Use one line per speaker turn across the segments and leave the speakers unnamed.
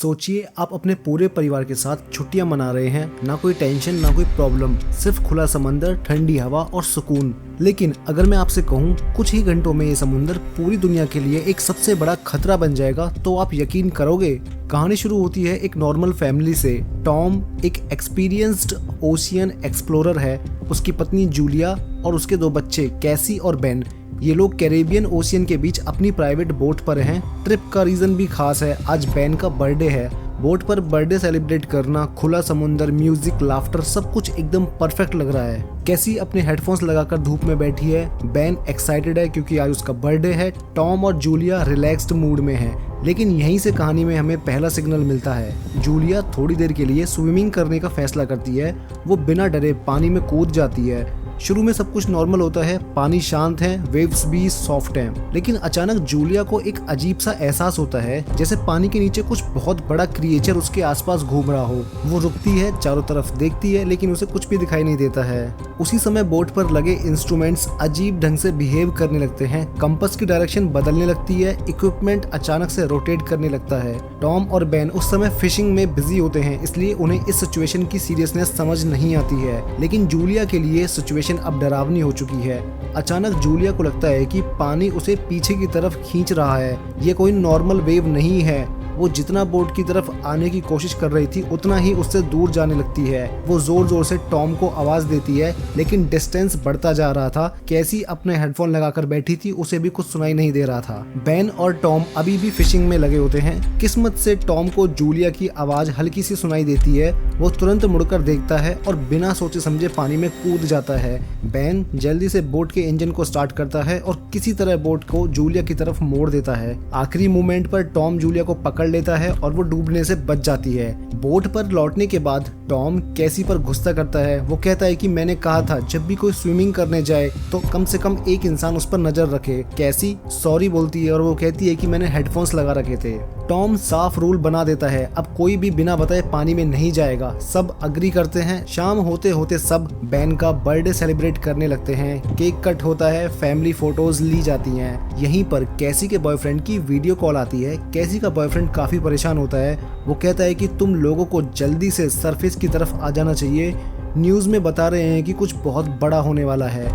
सोचिए आप अपने पूरे परिवार के साथ छुट्टियां मना रहे हैं, ना कोई टेंशन ना कोई प्रॉब्लम, सिर्फ खुला समंदर, ठंडी हवा और सुकून। लेकिन अगर मैं आपसे कहूं कुछ ही घंटों में ये समुंदर पूरी दुनिया के लिए एक सबसे बड़ा खतरा बन जाएगा, तो आप यकीन करोगे? कहानी शुरू होती है एक नॉर्मल फैमिली से। टॉम एक एक्सपीरियंस्ड ओशियन एक्सप्लोरर है, उसकी पत्नी जूलिया और उसके दो बच्चे कैसी और बेन। ये लोग कैरेबियन ओशियन के बीच अपनी प्राइवेट बोट पर हैं। ट्रिप का रीजन भी खास है, आज बेन का बर्थडे है। बोट पर बर्थडे सेलिब्रेट करना, खुला समुंदर, म्यूजिक, लाफ्टर, सब कुछ एकदम परफेक्ट लग रहा है। कैसी अपने हेडफोन्स लगाकर धूप में बैठी है। बेन एक्साइटेड है क्योंकि आज उसका बर्थडे है। टॉम और जूलिया रिलैक्स्ड मूड में हैं। लेकिन यहीं से कहानी में हमें पहला सिग्नल मिलता है। जूलिया थोड़ी देर के लिए स्विमिंग करने का फैसला करती है। वो बिना डरे पानी में कूद जाती है। शुरू में सब कुछ नॉर्मल होता है, पानी शांत है, वेव्स भी सॉफ्ट हैं। लेकिन अचानक जूलिया को एक अजीब सा एहसास होता है, जैसे पानी के नीचे कुछ बहुत बड़ा क्रिएचर उसके आसपास घूम रहा हो। वो रुकती है, चारों तरफ देखती है, लेकिन उसे कुछ भी दिखाई नहीं देता है। उसी समय बोट पर लगे इंस्ट्रूमेंट्स अजीब ढंग से बिहेव करने लगते हैं। कंपास की डायरेक्शन बदलने लगती है, इक्विपमेंट अचानक से रोटेट करने लगता है। टॉम और बेन उस समय फिशिंग में बिजी होते हैं, इसलिए उन्हें इस सिचुएशन की सीरियसनेस समझ नहीं आती है। लेकिन जूलिया के लिए सिचुएशन अब डरावनी हो चुकी है। अचानक जूलिया को लगता है कि पानी उसे पीछे की तरफ खींच रहा है। ये कोई नॉर्मल वेव नहीं है। वो जितना बोट की तरफ आने की कोशिश कर रही थी, उतना ही उससे दूर जाने लगती है। वो जोर जोर से टॉम को आवाज देती है, लेकिन डिस्टेंस बढ़ता जा रहा था। कैसी अपने हेडफोन लगाकर बैठी थी, उसे भी कुछ सुनाई नहीं दे रहा था। बेन और टॉम अभी भी फिशिंग में लगे होते हैं। किस्मत से टॉम को जूलिया की आवाज हल्की सी सुनाई देती है। वो तुरंत मुड़कर देखता है और बिना सोचे समझे पानी में कूद जाता है। बेन जल्दी से बोट के इंजन को स्टार्ट करता है और किसी तरह बोट को जूलिया की तरफ मोड़ देता है। आखिरी मोमेंट पर टॉम जूलिया को पकड़ लेता है और वो डूबने से बच जाती है। बोट पर लौटने के बाद टॉम कैसी पर गुस्सा करता है। वो कहता है कि मैंने कहा था जब भी कोई स्विमिंग करने जाए तो कम से कम एक इंसान उस पर नजर रखे। कैसी सॉरी बोलती है और वो कहती है कि मैंने हेडफोन्स लगा रखे थे। टॉम साफ रूल बना देता है, अब कोई भी बिना बताए पानी में नहीं जाएगा। सब अग्री करते हैं। शाम होते होते सब बेन का बर्थडे सेलिब्रेट करने लगते हैं। केक कट होता है, फैमिली फोटोज ली जाती हैं। यहीं पर कैसी के बॉयफ्रेंड की वीडियो कॉल आती है। कैसी का बॉयफ्रेंड काफी परेशान होता है। वो कहता है कि तुम लोगों को जल्दी से सरफेस की तरफ आ जाना चाहिए, न्यूज में बता रहे हैं कि कुछ बहुत बड़ा होने वाला है।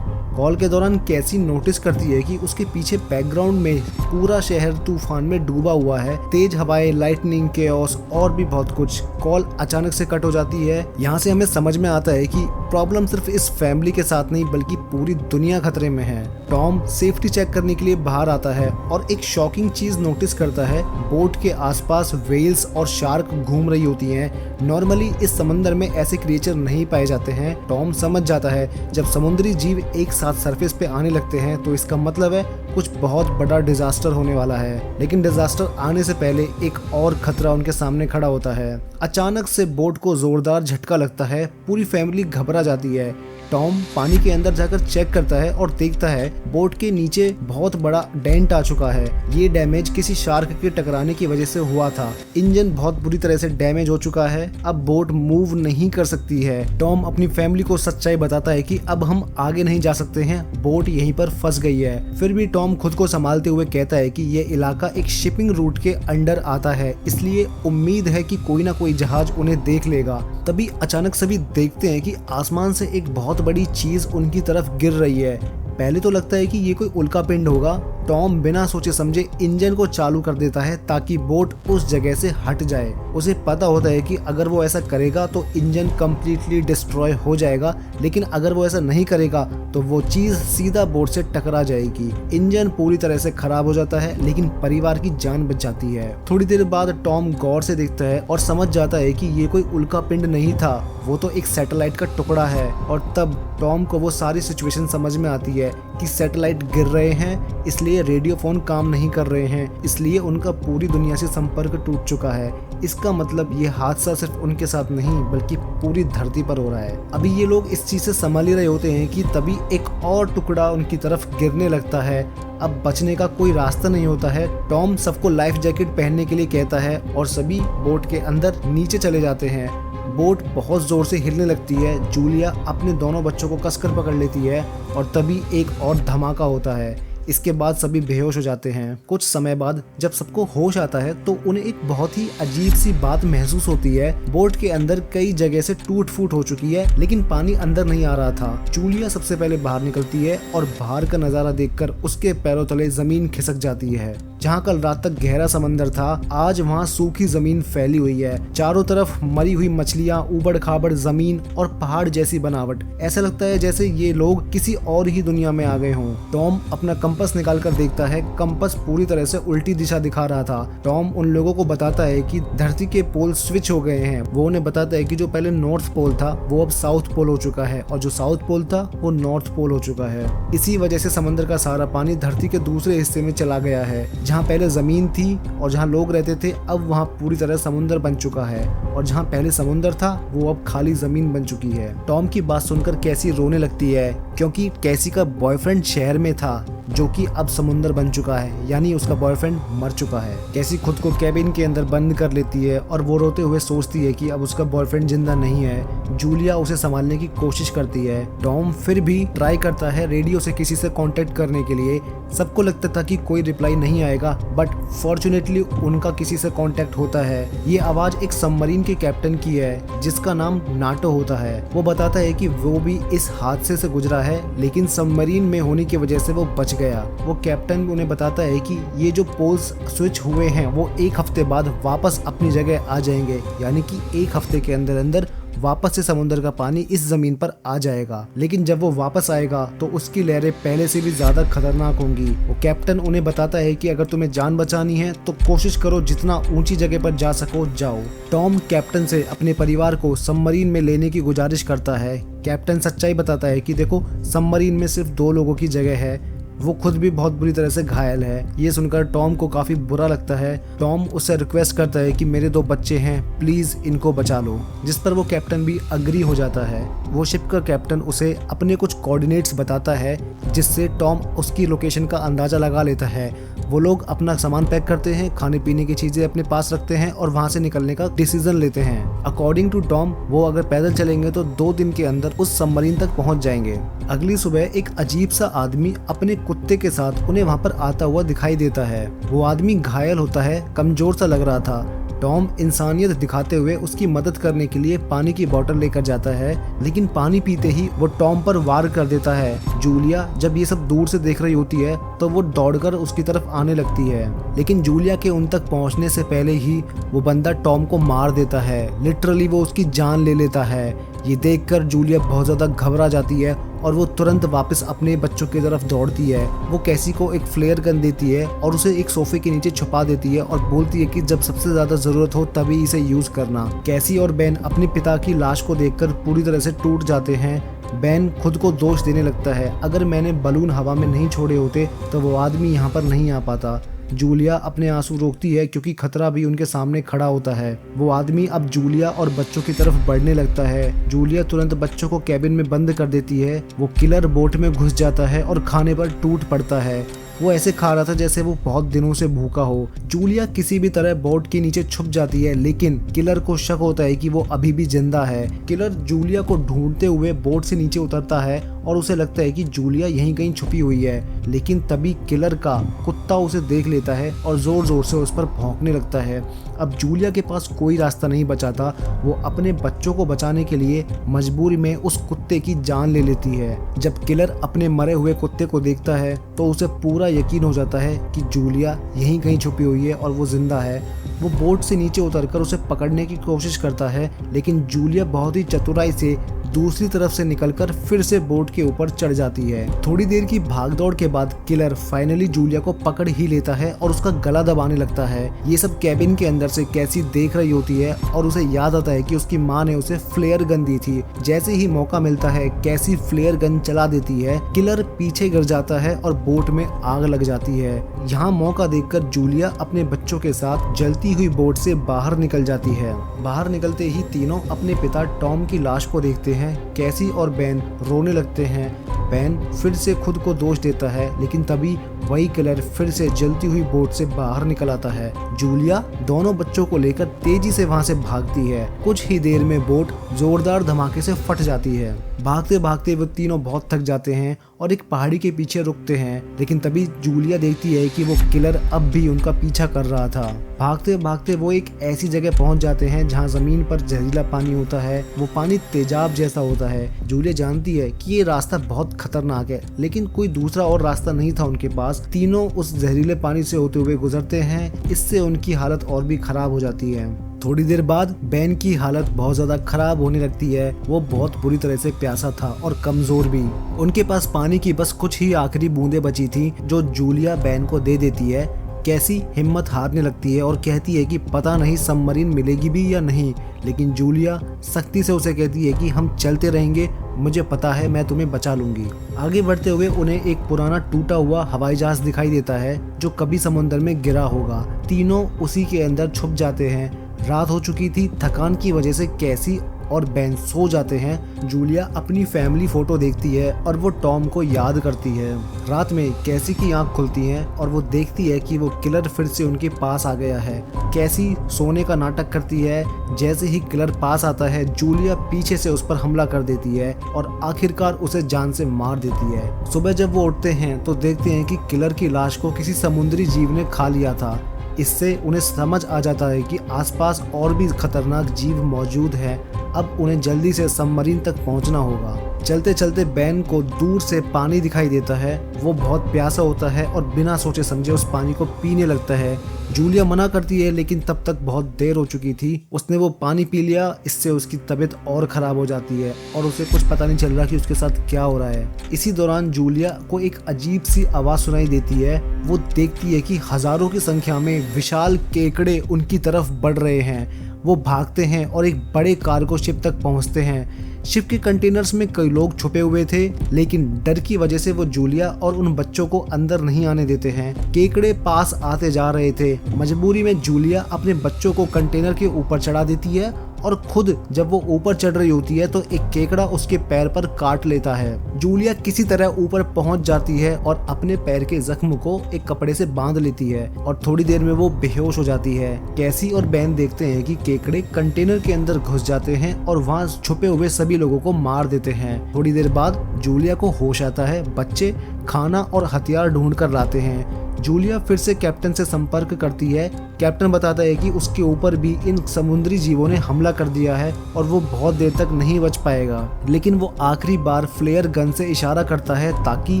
कॉल के दौरान कैसी नोटिस करती है कि उसके पीछे बैकग्राउंड में पूरा शहर तूफान में डूबा हुआ है। तेज हवाएं, लाइटनिंग, केओस और भी बहुत कुछ। कॉल अचानक से कट हो जाती है। यहाँ से हमें समझ में आता है कि प्रॉब्लम सिर्फ इस फैमिली के साथ नहीं बल्कि पूरी दुनिया खतरे में है। टॉम सेफ्टी चेक करने के लिए बाहर आता है और एक शॉकिंग चीज नोटिस करता है। बोट के आसपास वेल्स और शार्क घूम रही होती हैं। नॉर्मली इस समंदर में ऐसे क्रिएचर नहीं पाए जाते हैं। टॉम समझ जाता है जब समुद्री जीव एक साथ सरफेस पे आने लगते हैं तो इसका मतलब है कुछ बहुत बड़ा डिजास्टर होने वाला है। लेकिन डिजास्टर आने से पहले एक और खतरा उनके सामने खड़ा होता है। अचानक से बोट को जोरदार झटका लगता है। पूरी फैमिली घबरा जाती है। टॉम पानी के अंदर जाकर चेक करता है और देखता है बोट के नीचे बहुत बड़ा डेंट आ चुका है। ये डैमेज किसी शार्क के टकराने की वजह से हुआ था। इंजन बहुत बुरी तरह से डैमेज हो चुका है। अब बोट मूव नहीं कर सकती है। टॉम अपनी फैमिली को सच्चाई बताता है कि अब हम आगे नहीं जा सकते हैं, बोट यहीं पर फंस गई है। फिर भी टॉम खुद को संभालते हुए कहता है कि ये इलाका एक शिपिंग रूट के अंडर आता है, इसलिए उम्मीद है कि कोई ना कोई जहाज उन्हें देख लेगा। तभी अचानक सभी देखते हैं कि आसमान से एक बहुत बड़ी चीज उनकी तरफ गिर रही है। पहले तो लगता है कि ये कोई उल्का पिंड होगा। टॉम बिना सोचे समझे इंजन को चालू कर देता है ताकि बोट उस जगह से हट जाए। उसे पता होता है कि अगर वो ऐसा करेगा तो इंजन कंप्लीटली डिस्ट्रॉय हो जाएगा, लेकिन अगर वो ऐसा नहीं करेगा तो वो चीज सीधा बोट से टकरा जाएगी। इंजन पूरी तरह से खराब हो जाता है, लेकिन परिवार की जान बच जाती है। थोड़ी देर बाद टॉम गौर से देखता है और समझ जाता है कि ये कोई उल्का पिंड नहीं था, वो तो एक सैटेलाइट का टुकड़ा है। और तब टॉम को वो सारी सिचुएशन समझ में आती है कि सैटेलाइट गिर रहे हैं, इसलिए रेडियो फोन काम नहीं कर रहे हैं, इसलिए उनका पूरी दुनिया से संपर्क टूट चुका है। इसका मतलब ये हादसा सिर्फ उनके साथ नहीं बल्कि पूरी धरती पर हो रहा है। अभी ये लोग इस चीज से संभल ही रहे होते हैं कि तभी एक और टुकड़ा उनकी तरफ गिरने लगता है। अब बचने का कोई रास्ता नहीं होता है। टॉम सबको लाइफ जैकेट पहनने के लिए कहता है और सभी बोट के अंदर नीचे चले जाते हैं। बोट बहुत जोर से हिलने लगती है। जूलिया अपने दोनों बच्चों को कसकर पकड़ लेती है और तभी एक और धमाका होता है। इसके बाद सभी बेहोश हो जाते हैं। कुछ समय बाद जब सबको होश आता है तो उन्हें एक बहुत ही अजीब सी बात महसूस होती है। बोट के अंदर कई जगह से टूट फूट हो चुकी है, लेकिन पानी अंदर नहीं आ रहा था। जूलिया सबसे पहले बाहर निकलती है और बाहर का नजारा देखकर उसके पैरों तले जमीन खिसक जाती है। जहाँ कल रात तक गहरा समंदर था, आज वहाँ सूखी जमीन फैली हुई है। चारों तरफ मरी हुई मछलियाँ, ऊबड़ खाबड़ जमीन और पहाड़ जैसी बनावट। ऐसा लगता है जैसे ये लोग किसी और ही दुनिया में आ गए हों। टॉम अपना कंपास निकाल कर देखता है। कंपास पूरी तरह से उल्टी दिशा दिखा रहा था। टॉम उन लोगों को बताता है कि धरती के पोल स्विच हो गए हैं। वो उन्हें बताता है कि जो पहले नॉर्थ पोल था वो अब साउथ पोल हो चुका है और जो साउथ पोल था वो नॉर्थ पोल हो चुका है। इसी वजह से समंदर का सारा पानी धरती के दूसरे हिस्से में चला गया है। जहाँ पहले जमीन थी और जहाँ लोग रहते थे, अब वहाँ पूरी तरह समुद्र बन चुका है और जहाँ पहले समुद्र था वो अब खाली जमीन बन चुकी है। टॉम की बात सुनकर कैसी रोने लगती है, क्योंकि कैसी का बॉयफ्रेंड शहर में था जो कि अब समुंदर बन चुका है, यानी उसका बॉयफ्रेंड मर चुका है। कैसी खुद को कैबिन के अंदर बंद कर लेती है और वो रोते हुए सोचती है कि अब उसका बॉयफ्रेंड जिंदा नहीं है। जूलिया उसे संभालने की कोशिश करती है। टॉम फिर भी ट्राई करता है रेडियो से किसी से कांटेक्ट करने के लिए। सबको लगता था कि कोई रिप्लाई नहीं आएगा, बट फॉर्चुनेटली उनका किसी से कांटेक्ट होता है। ये आवाज एक सबमरीन के कैप्टन की है जिसका नाम नाटो होता है। वो बताता है कि वो भी इस हादसे से गुजरा है, लेकिन सबमरीन में होने की वजह से वो बच गया। वो कैप्टन उन्हें बताता है कि ये जो पोल्स स्विच हुए हैं वो एक हफ्ते बाद वापस अपनी जगह आ जाएंगे, यानी कि एक हफ्ते के अंदर अंदर वापस से समुद्र का पानी इस जमीन पर आ जाएगा। लेकिन जब वो वापस आएगा तो उसकी लहरें पहले से भी ज्यादा खतरनाक होंगी। वो कैप्टन उन्हें बताता है कि अगर तुम्हें जान बचानी है तो कोशिश करो जितना ऊंची जगह पर जा सको जाओ। टॉम कैप्टन से अपने परिवार को सबमरीन में लेने की गुजारिश करता है। कैप्टन सच्चाई बताता है कि देखो, सबमरीन में सिर्फ 2 लोगों की जगह है। वो खुद भी बहुत बुरी तरह से घायल है। ये सुनकर टॉम को काफी बुरा लगता है। टॉम उससे रिक्वेस्ट करता है कि मेरे 2 बच्चे हैं, प्लीज इनको बचा लो, जिस पर वो कैप्टन भी अग्री हो जाता है। वो शिप का कैप्टन उसे अपने कुछ कोऑर्डिनेट्स बताता है जिससे टॉम उसकी लोकेशन का अंदाजा लगा लेता है। वो लोग अपना सामान पैक करते हैं, खाने पीने की चीजें अपने पास रखते हैं और वहां से निकलने का डिसीजन लेते हैं। अकॉर्डिंग टू टॉम, वो अगर पैदल चलेंगे तो 2 दिन के अंदर उस सबमरीन तक पहुंच जाएंगे। अगली सुबह एक अजीब सा आदमी अपने कुत्ते के साथ उन्हें वहां पर आता हुआ दिखाई देता है। वो आदमी घायल होता है, कमजोर सा लग रहा था। टॉम इंसानियत दिखाते हुए उसकी मदद करने के लिए पानी की बोतल लेकर जाता है, लेकिन पानी पीते ही वो टॉम पर वार कर देता है। जूलिया जब ये सब दूर से देख रही होती है तो वो दौड़कर उसकी तरफ आने लगती है, लेकिन जूलिया के उन तक पहुंचने से पहले ही वो बंदा टॉम को मार देता है। लिटरली वो उसकी जान ले लेता है। ये देखकर जूलिया बहुत ज्यादा घबरा जाती है और वो तुरंत वापस अपने बच्चों की तरफ दौड़ती है। वो कैसी को एक फ्लेयर गन देती है और उसे एक सोफे के नीचे छुपा देती है और बोलती है कि जब सबसे ज्यादा जरूरत हो तभी इसे यूज करना। कैसी और बेन अपने पिता की लाश को देखकर पूरी तरह से टूट जाते हैं। बेन खुद को दोष देने लगता है, अगर मैंने बलून हवा में नहीं छोड़े होते तो वो आदमी यहाँ पर नहीं आ पाता। जूलिया अपने आंसू रोकती है क्योंकि खतरा भी उनके सामने खड़ा होता है। वो आदमी अब जूलिया और बच्चों की तरफ बढ़ने लगता है। जूलिया तुरंत बच्चों को कैबिन में बंद कर देती है। वो किलर बोट में घुस जाता है और खाने पर टूट पड़ता है। वो ऐसे खा रहा था जैसे वो बहुत दिनों से भूखा हो। जूलिया किसी भी तरह बोट के नीचे छुप जाती है, लेकिन किलर को शक होता है कि वो अभी भी जिंदा है। किलर जूलिया को ढूंढते हुए बोट से नीचे उतरता है और उसे लगता है कि जूलिया यहीं कहीं छुपी हुई है, लेकिन तभी किलर का कुत्ता उसे देख लेता है और जोर जोर से उस पर भौंकने लगता है। अब जूलिया के पास कोई रास्ता नहीं बचा था। वो अपने बच्चों को बचाने के लिए मजबूरी में उस कुत्ते की जान ले लेती है। जब किलर अपने मरे हुए कुत्ते को देखता है तो उसे पूरा यकीन हो जाता है कि जूलिया यहीं कहीं छुपी हुई है और वो जिंदा है। वो बोट से नीचे उतरकर उसे पकड़ने की कोशिश करता है, लेकिन जूलिया बहुत ही चतुराई से दूसरी तरफ से निकलकर फिर से बोट के ऊपर चढ़ जाती है। थोड़ी देर की भागदौड़ के बाद किलर फाइनली जूलिया को पकड़ ही लेता है और उसका गला दबाने लगता है। ये सब कैबिन के अंदर से कैसी देख रही होती है और उसे याद आता है कि उसकी माँ ने उसे फ्लेयर गन दी थी। जैसे ही मौका मिलता है कैसी फ्लेयर गन चला देती है। किलर पीछे गिर जाता है और बोट में आग लग जाती है। यहाँ मौका देखकर जूलिया अपने बच्चों के साथ जलती हुई बोट से बाहर निकल जाती है। बाहर निकलते ही तीनों अपने पिता टॉम की लाश को देखते हैं। कैसी और बेन रोने लगते हैं। बेन फिर से खुद को दोष देता है, लेकिन तभी वही किलर फिर से जलती हुई बोट से बाहर निकल आता है। जूलिया दोनों बच्चों को लेकर तेजी से वहां से भागती है। कुछ ही देर में बोट जोरदार धमाके से फट जाती है। भागते भागते वो तीनों बहुत थक जाते हैं और एक पहाड़ी के पीछे रुकते हैं, लेकिन तभी जूलिया देखती है कि वो किलर अब भी उनका पीछा कर रहा था। भागते भागते वो एक ऐसी जगह पहुंच जाते हैं जहां जमीन पर जहरीला पानी होता है। वो पानी तेजाब जैसा होता है। जूलिया जानती है कि ये रास्ता बहुत खतरनाक है, लेकिन कोई दूसरा और रास्ता नहीं था उनके पास। तीनों उस जहरीले पानी से होते हुए गुजरते हैं। इससे उनकी हालत और भी खराब हो जाती है। थोड़ी देर बाद बेन की हालत बहुत ज्यादा खराब होने लगती है। वो बहुत बुरी तरह से प्यासा था और कमजोर भी। उनके पास पानी की बस कुछ ही आखिरी बूंदें बची थी, जो जूलिया बेन को दे देती है। कैसी हिम्मत हारने लगती है और कहती है कि पता नहीं सबमरीन मिलेगी भी या नहीं, लेकिन जूलिया सख्ती से उसे कहती है कि हम चलते रहेंगे, मुझे पता है मैं तुम्हें बचा लूंगी। आगे बढ़ते हुए उन्हें एक पुराना टूटा हुआ हवाई जहाज दिखाई देता है जो कभी समुद्र में गिरा होगा। तीनों उसी के अंदर छुप जाते हैं। रात हो चुकी थी। थकान की वजह से कैसी और बेन सो जाते हैं। जूलिया अपनी फैमिली फोटो देखती है और वो टॉम को याद करती है। रात में कैसी की आंख खुलती है और वो देखती है कि वो किलर फिर से उनके पास आ गया है। कैसी सोने का नाटक करती है। जैसे ही किलर पास आता है, जूलिया पीछे से उस पर हमला कर देती है और आखिरकार उसे जान से मार देती है। सुबह जब वो उठते हैं तो देखते हैं कि किलर की लाश को किसी समुद्री जीव ने खा लिया था। इससे उन्हें समझ आ जाता है कि आसपास और भी खतरनाक जीव मौजूद हैं। अब उन्हें जल्दी से सबमरीन तक पहुंचना होगा। चलते चलते बेन को दूर से पानी दिखाई देता है। वो बहुत प्यासा होता है और बिना सोचे समझे उस पानी को पीने लगता है। जूलिया मना करती है, लेकिन तब तक बहुत देर हो चुकी थी। उसने वो पानी पी लिया। इससे उसकी तबीयत और खराब हो जाती है और उसे कुछ पता नहीं चल रहा कि उसके साथ क्या हो रहा है। इसी दौरान जूलिया को एक अजीब सी आवाज सुनाई देती है। वो देखती है कि हजारों की संख्या में विशाल केकड़े उनकी तरफ बढ़ रहे हैं। वो भागते हैं और एक बड़े कार्गो शिप तक पहुंचते हैं। शिप के कंटेनर्स में कई लोग छुपे हुए थे, लेकिन डर की वजह से वो जूलिया और उन बच्चों को अंदर नहीं आने देते हैं। केकड़े पास आते जा रहे थे। मजबूरी में जूलिया अपने बच्चों को कंटेनर के ऊपर चढ़ा देती है और खुद जब वो ऊपर चढ़ रही होती है तो एक केकड़ा उसके पैर पर काट लेता है। जूलिया किसी तरह ऊपर पहुंच जाती है और अपने पैर के जख्म को एक कपड़े से बांध लेती है और थोड़ी देर में वो बेहोश हो जाती है। कैसी और बेन देखते हैं कि केकड़े कंटेनर के अंदर घुस जाते हैं और वहां छुपे हुए सभी लोगों को मार देते हैं। थोड़ी देर बाद जूलिया को होश आता है। बच्चे खाना और हथियार ढूंढ कर लाते हैं। जूलिया फिर से कैप्टन से संपर्क करती है। कैप्टन बताता है कि उसके ऊपर भी इन समुद्री जीवों ने हमला कर दिया है और वो बहुत देर तक नहीं बच पाएगा, लेकिन वो आखिरी बार फ्लेयर गन से इशारा करता है ताकि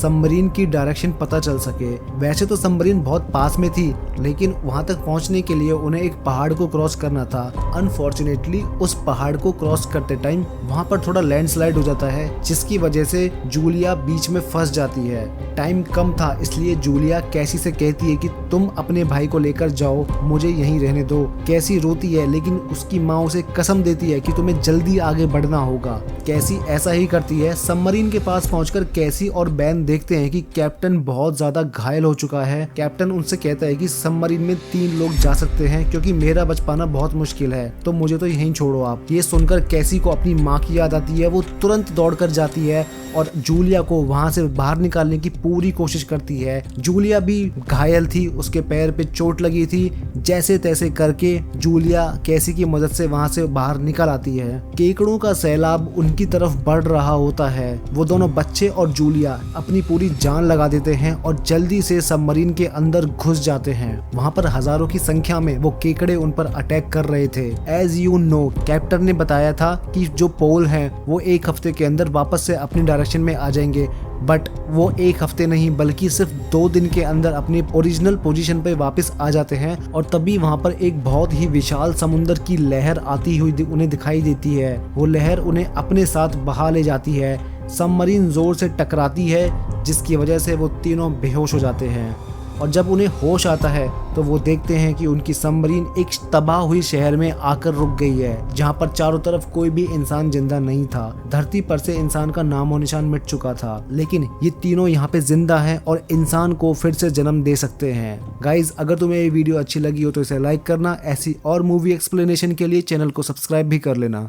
सबमरीन की डायरेक्शन पता चल सके। वैसे तो सबमरीन बहुत पास में थी, लेकिन वहां तक पहुंचने के लिए उन्हें एक पहाड़ को क्रॉस करना था। अनफॉर्चुनेटली उस पहाड़ को क्रॉस करते टाइम वहां पर थोड़ा लैंडस्लाइड हो जाता है, जिसकी वजह से जूलिया बीच में फंस जाती है। टाइम कम था, इसलिए जूलिया कैसी से कहती है कि तुम अपने भाई को लेकर जाओ, मुझे यहीं रहने दो। कैसी रोती है, लेकिन उसकी माँ उसे कसम देती है कि तुम्हें जल्दी आगे बढ़ना होगा। कैसी ऐसा ही करती है। सबमरीन के पास पहुंचकर कैसी और बेन देखते हैं कि कैप्टन बहुत ज्यादा घायल हो चुका है। कैप्टन उनसे कहता है कि सबमरीन में 3 लोग जा सकते हैं, क्योंकि मेरा बच पाना बहुत मुश्किल है, तो मुझे तो यहीं छोड़ो आप। ये सुनकर कैसी को अपनी माँ की याद आती है। वो तुरंत दौड़कर जाती है और जूलिया को वहां से बाहर निकालने की पूरी कोशिश करती है। जूलिया भी घायल थी, उसके पैर पे चोट लगी थी। जैसे तैसे करके जूलिया कैसी की मदद से वहां से बाहर निकल आती है। केकड़ों का सैलाब उनकी तरफ बढ़ रहा होता है। वो दोनों बच्चे और जूलिया अपनी पूरी जान लगा देते हैं और जल्दी से सबमरीन के अंदर घुस जाते हैं। वहां पर हजारों की संख्या में वो केकड़े उन पर अटैक कर रहे थे। एज यू नो, कैप्टन ने बताया था कि जो पोल हैं वो 1 हफ्ते के अंदर वापस से अपनी डायरेक्शन में आ जाएंगे, बट वो 1 हफ्ते नहीं बल्कि सिर्फ 2 दिन के अंदर अपनी ओरिजिनल पोजीशन पे वापस आ जाते हैं। और तभी वहां पर एक बहुत ही विशाल समुद्र की लहर आती हुई उन्हें दिखाई देती है। वो लहर उन्हें अपने साथ बहा ले जाती है। सबमरीन जोर से टकराती है, जिसकी वजह से वो तीनों बेहोश हो जाते हैं। और जब उन्हें होश आता है तो वो देखते हैं कि उनकी सबमरीन एक तबाह हुई शहर में आकर रुक गई है, जहां पर चारों तरफ कोई भी इंसान जिंदा नहीं था। धरती पर से इंसान का नामो निशान मिट चुका था, लेकिन ये तीनों यहाँ पे जिंदा हैं और इंसान को फिर से जन्म दे सकते हैं। गाइज, अगर तुम्हें ये वीडियो अच्छी लगी हो तो इसे लाइक करना। ऐसी और मूवी एक्सप्लेनेशन के लिए चैनल को सब्सक्राइब भी कर लेना।